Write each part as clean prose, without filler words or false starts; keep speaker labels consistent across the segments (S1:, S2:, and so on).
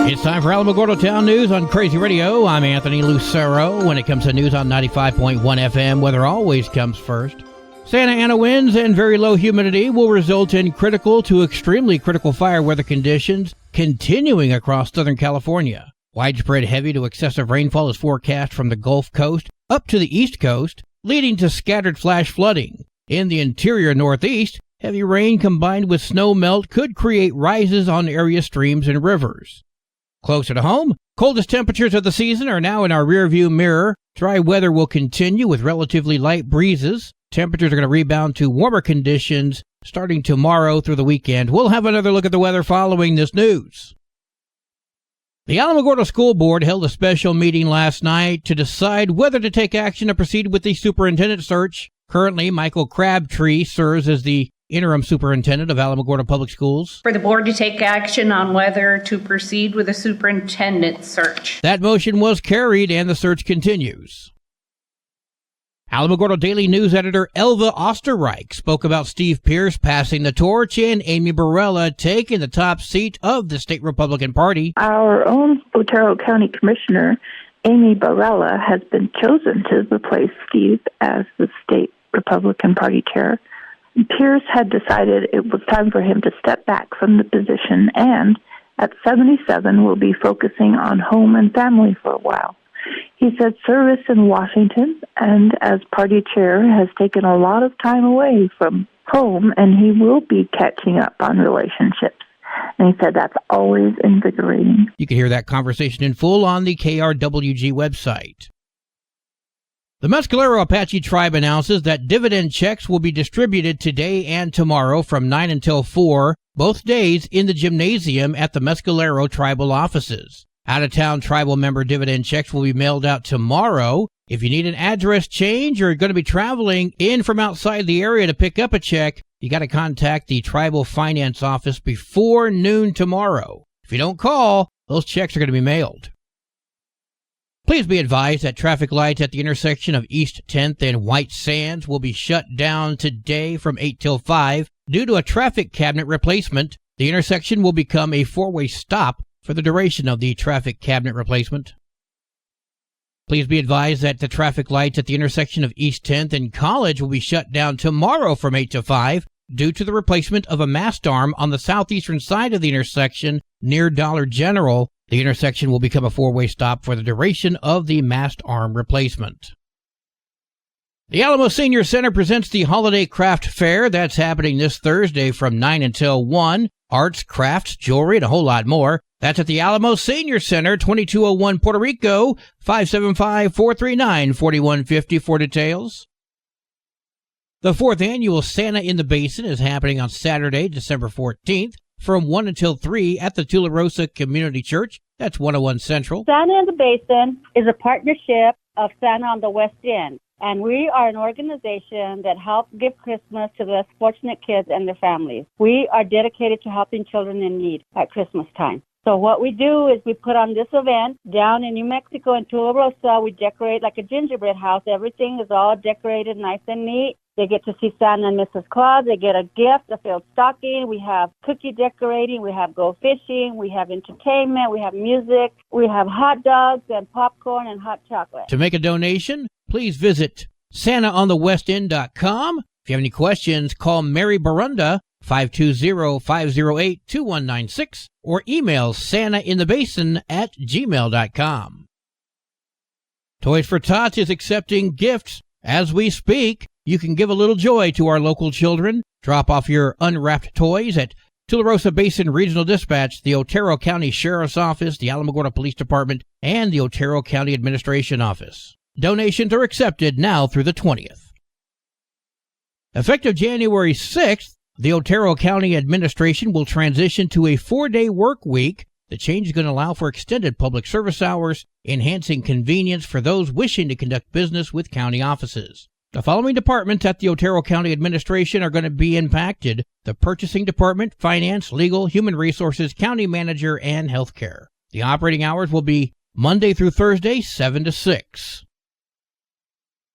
S1: It's time for Alamogordo Town News on Crazy Radio. I'm Anthony Lucero. When it comes to news on 95.1 FM, weather always comes first. Santa Ana winds and very low humidity will result in critical to extremely critical fire weather conditions continuing across Southern California. Widespread heavy to excessive rainfall is forecast from the Gulf Coast up to the East Coast, leading to scattered flash flooding. In the interior Northeast, heavy rain combined with snow melt could create rises on area streams and rivers. Closer to home, coldest temperatures of the season are now in our rearview mirror. Dry weather will continue with relatively light breezes. Temperatures are going to rebound to warmer conditions starting tomorrow through the weekend. We'll have another look at the weather following this news. The Alamogordo School Board held a special meeting last night to decide whether to take action to proceed with the superintendent search. Currently, Michael Crabtree serves as the interim superintendent of Alamogordo Public Schools.
S2: For the board to take action on whether to proceed with a superintendent search.
S1: That motion was carried and the search continues. Alamogordo Daily News editor Elva Osterreich spoke about Steve Pierce passing the torch and Amy Barella taking the top seat of the state Republican Party.
S3: Our own Otero County Commissioner, Amy Barella, has been chosen to replace Steve as the state Republican Party chair. Pierce had decided it was time for him to step back from the position and, at 77, will be focusing on home and family for a while. He said service in Washington and as party chair has taken a lot of time away from home, and he will be catching up on relationships. And he said that's always invigorating.
S1: You can hear that conversation in full on the KRWG website. The Mescalero Apache tribe announces that dividend checks will be distributed today and tomorrow from 9 until 4, both days in the gymnasium at the Mescalero tribal offices. Out-of-town tribal member dividend checks will be mailed out tomorrow. If you need an address change or are going to be traveling in from outside the area to pick up a check, you got to contact the tribal finance office before noon tomorrow. If you don't call, those checks are going to be mailed. Please be advised that traffic lights at the intersection of East 10th and White Sands will be shut down today from 8 till 5 due to a traffic cabinet replacement. The intersection will become a four-way stop for the duration of the traffic cabinet replacement. Please be advised that the traffic lights at the intersection of East 10th and College will be shut down tomorrow from 8 to 5 due to the replacement of a mast arm on the southeastern side of the intersection near Dollar General. The intersection will become a four-way stop for the duration of the mast arm replacement. The Alamo Senior Center presents the Holiday Craft Fair. That's happening this Thursday from 9 until 1. Arts, crafts, jewelry, and a whole lot more. That's at the Alamo Senior Center, 2201 Puerto Rico, 575-439-4150 for details. The 4th annual Santa in the Basin is happening on Saturday, December 14th, from 1 until 3 at the Tularosa Community Church. That's 101 Central.
S4: Santa in the Basin is a partnership of Santa on the West End. And we are an organization that helps give Christmas to the less fortunate kids and their families. We are dedicated to helping children in need at Christmas time. So what we do is we put on this event down in New Mexico in Tularosa. We decorate like a gingerbread house. Everything is all decorated nice and neat. They get to see Santa and Mrs. Claus. They get a gift, a filled stocking. We have cookie decorating. We have go fishing. We have entertainment. We have music. We have hot dogs and popcorn and hot chocolate.
S1: To make a donation, please visit SantaOnTheWestEnd.com. If you have any questions, call Mary Barunda, 520-508-2196, or email santainthebasin@gmail.com. Toys for Tots is accepting gifts as we speak. You can give a little joy to our local children. Drop off your unwrapped toys at Tularosa Basin Regional Dispatch, the Otero County Sheriff's Office, the Alamogordo Police Department, and the Otero County Administration Office. Donations are accepted now through the 20th. Effective January 6th, the Otero County Administration will transition to a 4-day work week. The change is going to allow for extended public service hours, enhancing convenience for those wishing to conduct business with county offices. The following departments at the Otero County Administration are going to be impacted: the Purchasing Department, Finance, Legal, Human Resources, County Manager, and Healthcare. The operating hours will be Monday through Thursday, 7 to 6.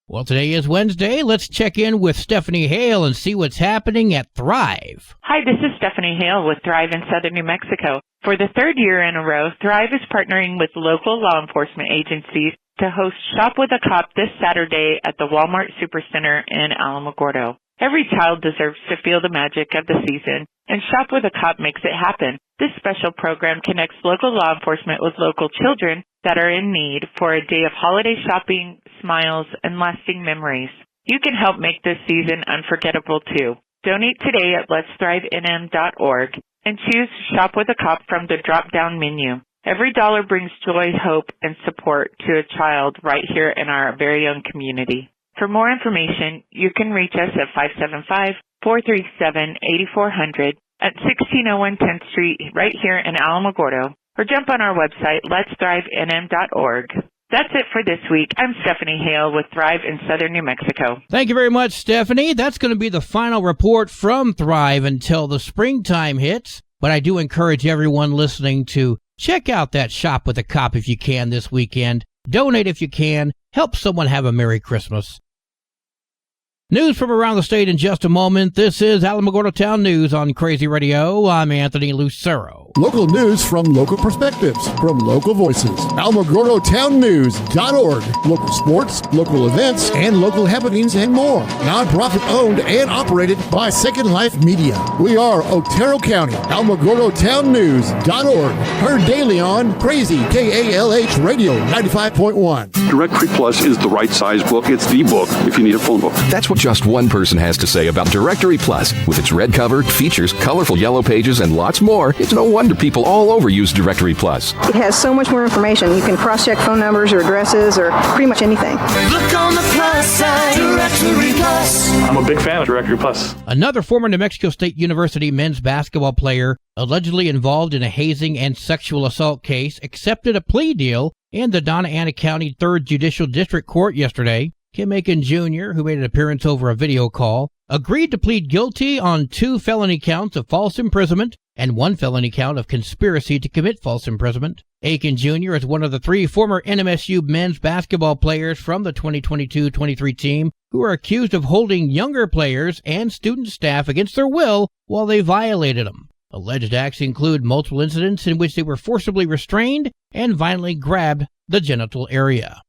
S1: Well, today is Wednesday. Let's check in with Stephanie Hale and see what's happening at Thrive.
S5: Hi, this is Stephanie Hale with Thrive in Southern New Mexico. For the third year in a row, Thrive is partnering with local law enforcement agencies to host Shop with a Cop this Saturday at the Walmart Supercenter in Alamogordo. Every child deserves to feel the magic of the season, and Shop with a Cop makes it happen. This special program connects local law enforcement with local children that are in need for a day of holiday shopping, smiles, and lasting memories. You can help make this season unforgettable too. Donate today at letsthrivenm.org and choose Shop with a Cop from the drop-down menu. Every dollar brings joy, hope, and support to a child right here in our very own community. For more information, you can reach us at 575-437-8400 at 1601 10th Street right here in Alamogordo, or jump on our website, letsthrivenm.org. That's it for this week. I'm Stephanie Hale with Thrive in Southern New Mexico.
S1: Thank you very much, Stephanie. That's going to be the final report from Thrive until the springtime hits. But I do encourage everyone listening to check out that Shop with a Cop if you can this weekend. Donate if you can. Help someone have a Merry Christmas. News from around the state in just a moment. This is Alamogordo Town News on Crazy Radio. I'm Anthony Lucero.
S6: Local news from local perspectives, from local voices. AlamogordoTownNews.org. Local sports, local events, and local happenings and more. Nonprofit owned and operated by Second Life Media. We are Otero County. AlamogordoTownNews.org. Heard daily on Crazy KALH Radio 95.1.
S7: Directory Plus is the right size book. It's the book if you need a phone book.
S8: That's what just one person has to say about Directory Plus. With its red cover, features, colorful yellow pages, and lots more, it's no wonder people all over use Directory Plus.
S9: It has so much more information. You can cross-check phone numbers or addresses or pretty much anything.
S10: Look on the plus side, Directory Plus.
S11: I'm a big fan of Directory Plus.
S1: Another former New Mexico State University men's basketball player allegedly involved in a hazing and sexual assault case accepted a plea deal in the Donna Ana County 3rd Judicial District Court yesterday. Kim Aiken Jr., who made an appearance over a video call, agreed to plead guilty on 2 felony counts of false imprisonment and 1 felony count of conspiracy to commit false imprisonment. Aiken Jr. is one of the 3 former NMSU men's basketball players from the 2022-23 team who are accused of holding younger players and student staff against their will while they violated them. Alleged acts include multiple incidents in which they were forcibly restrained and violently grabbed the genital area.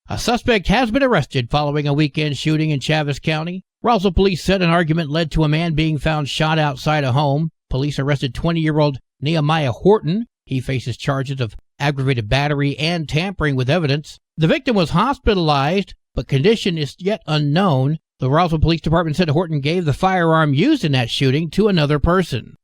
S1: A suspect has been arrested following a weekend shooting in Chaves County. Roswell police said an argument led to a man being found shot outside a home. Police arrested 20-year-old Nehemiah Horton. He faces charges of aggravated battery and tampering with evidence. The victim was hospitalized, but condition is yet unknown. The Roswell Police Department said Horton gave the firearm used in that shooting to another person.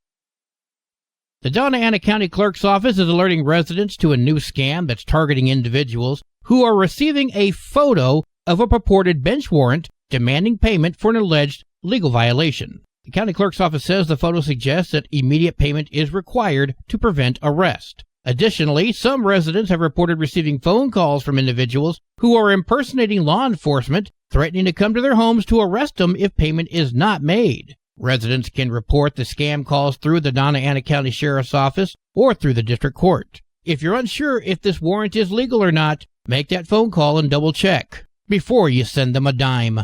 S1: The Donna Ana County Clerk's Office is alerting residents to a new scam that's targeting individuals who are receiving a photo of a purported bench warrant demanding payment for an alleged legal violation. The county clerk's office says the photo suggests that immediate payment is required to prevent arrest. Additionally, some residents have reported receiving phone calls from individuals who are impersonating law enforcement, threatening to come to their homes to arrest them if payment is not made. Residents can report the scam calls through the Donna Ana County Sheriff's Office or through the district court. If you're unsure if this warrant is legal or not, make that phone call and double check before you send them a dime.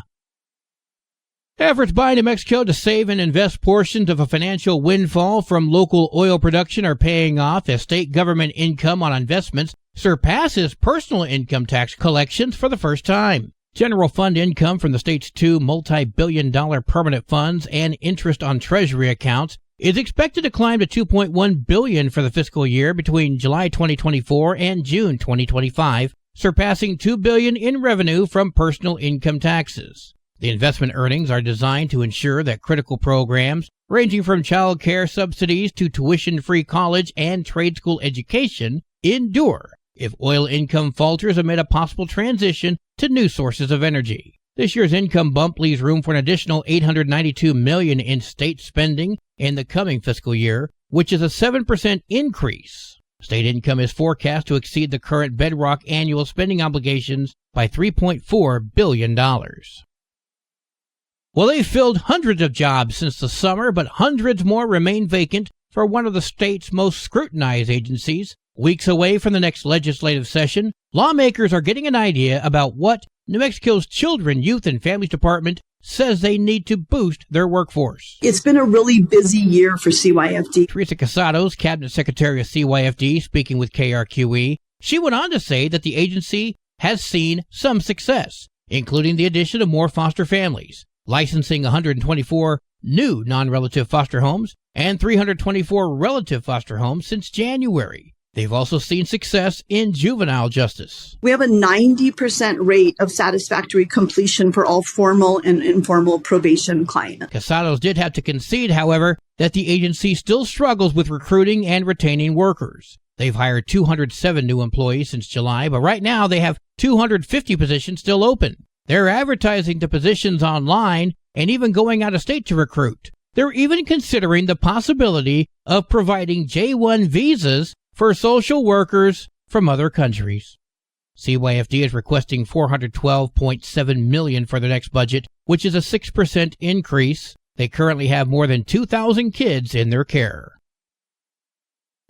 S1: Efforts by New Mexico to save and invest portions of a financial windfall from local oil production are paying off as state government income on investments surpasses personal income tax collections for the first time. General fund income from the state's 2 multi-billion-dollar permanent funds and interest on Treasury accounts is expected to climb to $2.1 billion for the fiscal year between July 2024 and June 2025, surpassing $2 billion in revenue from personal income taxes. The investment earnings are designed to ensure that critical programs, ranging from child care subsidies to tuition-free college and trade school education, endure if oil income falters amid a possible transition to new sources of energy. This year's income bump leaves room for an additional $892 million in state spending in the coming fiscal year, which is a 7% increase. State income is forecast to exceed the current bedrock annual spending obligations by $3.4 billion. Well, they've filled hundreds of jobs since the summer, but hundreds more remain vacant for one of the state's most scrutinized agencies. Weeks away from the next legislative session, lawmakers are getting an idea about what New Mexico's Children, Youth, and Families Department says they need to boost their workforce.
S12: It's been a really busy year for CYFD.
S1: Teresa Casados, Cabinet Secretary of CYFD, speaking with KRQE, she went on to say that the agency has seen some success, including the addition of more foster families, licensing 124 new non-relative foster homes and 324 relative foster homes since January. They've also seen success in juvenile justice.
S12: We have a 90% rate of satisfactory completion for all formal and informal probation clients.
S1: Casados did have to concede, however, that the agency still struggles with recruiting and retaining workers. They've hired 207 new employees since July, but right now they have 250 positions still open. They're advertising the positions online and even going out of state to recruit. They're even considering the possibility of providing J-1 visas for social workers from other countries. CYFD is requesting $412.7 million for the next budget, which is a 6% increase. They currently have more than 2,000 kids in their care.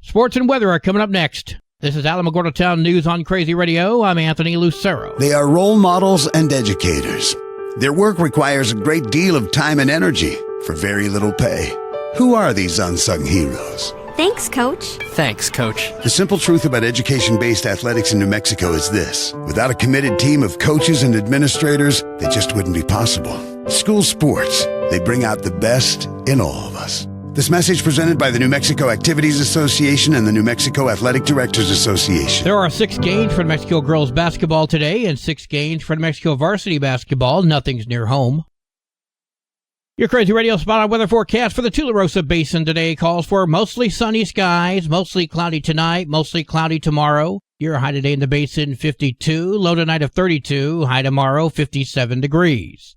S1: Sports and weather are coming up next. This is Alamogordo Town News on Crazy Radio. I'm Anthony Lucero.
S13: They are role models and educators. Their work requires a great deal of time and energy for very little pay. Who are these unsung heroes?
S14: Thanks, Coach.
S15: Thanks, Coach.
S13: The simple truth about education-based athletics in New Mexico is this. Without a committed team of coaches and administrators, they just wouldn't be possible. School sports, they bring out the best in all of us. This message presented by the New Mexico Activities Association and the New Mexico Athletic Directors Association.
S1: There are 6 games for New Mexico girls basketball today and 6 games for New Mexico varsity basketball. Nothing's near home. Your Crazy Radio spot on weather forecast for the Tularosa Basin today calls for mostly sunny skies, mostly cloudy tonight, mostly cloudy tomorrow. Your high today in the basin, 52, low tonight of 32, high tomorrow, 57 degrees.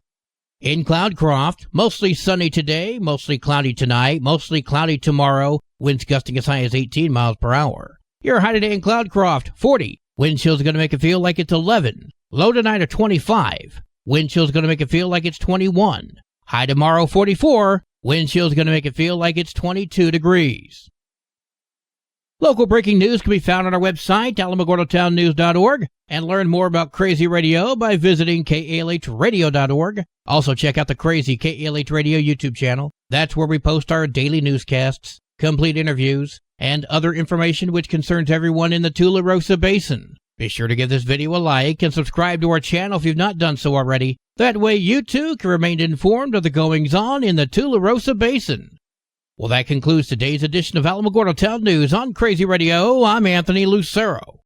S1: In Cloudcroft, mostly sunny today, mostly cloudy tonight, mostly cloudy tomorrow, winds gusting as high as 18 miles per hour. Your high today in Cloudcroft, 40. Wind chill's going to make it feel like it's 11. Low tonight of 25. Wind chill's going to make it feel like it's 21. High tomorrow, 44. Wind chill's going to make it feel like it's 22 degrees. Local breaking news can be found on our website, alamogordotownnews.org, and learn more about Crazy Radio by visiting kalhradio.org. Also, check out the Crazy KALH Radio YouTube channel. That's where we post our daily newscasts, complete interviews, and other information which concerns everyone in the Tularosa Basin. Be sure to give this video a like and subscribe to our channel if you've not done so already. That way you too can remain informed of the goings-on in the Tularosa Basin. Well, that concludes today's edition of Alamogordo Town News on Crazy Radio. I'm Anthony Lucero.